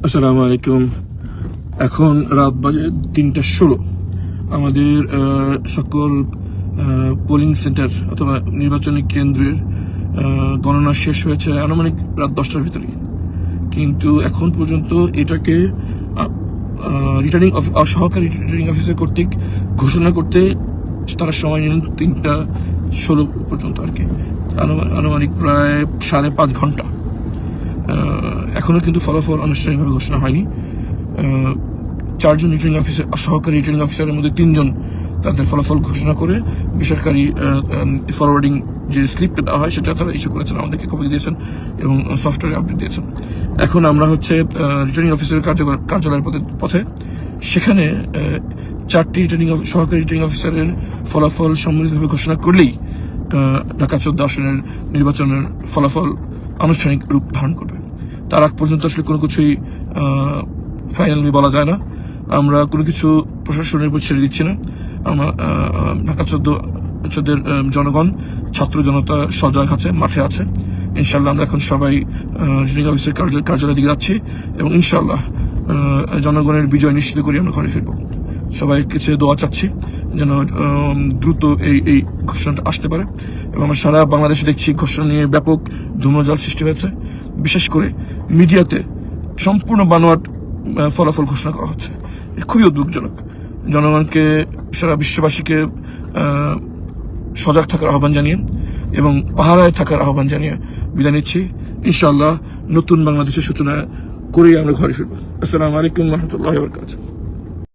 আসসালামু আলাইকুম। এখন রাত বাজে 3:16। আমাদের সকল পোলিং সেন্টার অথবা নির্বাচনী কেন্দ্রের গণনা শেষ হয়েছে আনুমানিক রাত 10টার ভিতরে, কিন্তু এখন পর্যন্ত এটাকে সহকারী রিটার্নিং অফিসার কর্তৃক ঘোষণা করতে তারা সময় নিলেন 3:16 পর্যন্ত আর কি, আনুমানিক প্রায় 5.5 ঘন্টা। এখনো কিন্তু ফলাফল আনুষ্ঠানিকভাবে ঘোষণা হয়নি। 4 জন রিটার্নিং অফিসার, সহকারী রিটার্নিং অফিসারের মধ্যে 3 জন তাদের ফলাফল ঘোষণা করে বেসরকারি ফরওয়ার্ডিং যে স্লিপটা দেওয়া হয় সেটা তারা ইস্যু করেছেন, আমাদেরকে কপি দিয়েছেন এবং সফটওয়্যারে আপডেট দিয়েছেন। এখন আমরা রিটার্নিং অফিসারের কার্যালয়ের পথে, সেখানে 4টি সহকারী রিটার্নিং অফিসারের ফলাফল সম্মিলিতভাবে ঘোষণা করলেই ঢাকা 14 আসনের নির্বাচনের ফলাফল আনুষ্ঠানিক রূপ ধারণ করবে। তার আগ পর্যন্ত আসলে কোনো কিছুই ফাইনালি বলা যায় না। আমরা কোনো কিছু প্রশাসনের উপর ছেড়ে দিচ্ছি না। ঢাকা 14 জনগণ, ছাত্র জনতা সজাগ আছে, মাঠে আছে। ইনশাল্লাহ আমরা এখন সবাই রিটার্নিং অফিসার কার্যালয়ের দিকে যাচ্ছি এবং ইনশাল্লাহ জনগণের বিজয় নিশ্চিত করে আমরা ঘরে ফিরবো। সবাই কিছু দোয়া চাচ্ছি যেন দ্রুত এই ঘোষণাটা আসতে পারে। এবং আমরা সারা বাংলাদেশে দেখছি ঘোষণা নিয়ে ব্যাপক ধূম্রজাল সৃষ্টি হয়েছে। বিশেষ করে মিডিয়াতে সম্পূর্ণ বানোয়াট ফলাফল ঘোষণা করা হচ্ছে, খুবই উদ্বেগজনক। জনগণকে, সারা বিশ্ববাসীকে সজাগ থাকার আহ্বান জানিয়ে এবং পাহারায় থাকার আহ্বান জানিয়ে বিদায় নিচ্ছি। ইনশাআল্লাহ নতুন বাংলাদেশের সূচনা করেই আমরা ঘরে ফিরবো। আসসালামু আলাইকুম ওয়া রাহমাতুল্লাহি ওয়া বারাকাতুহু।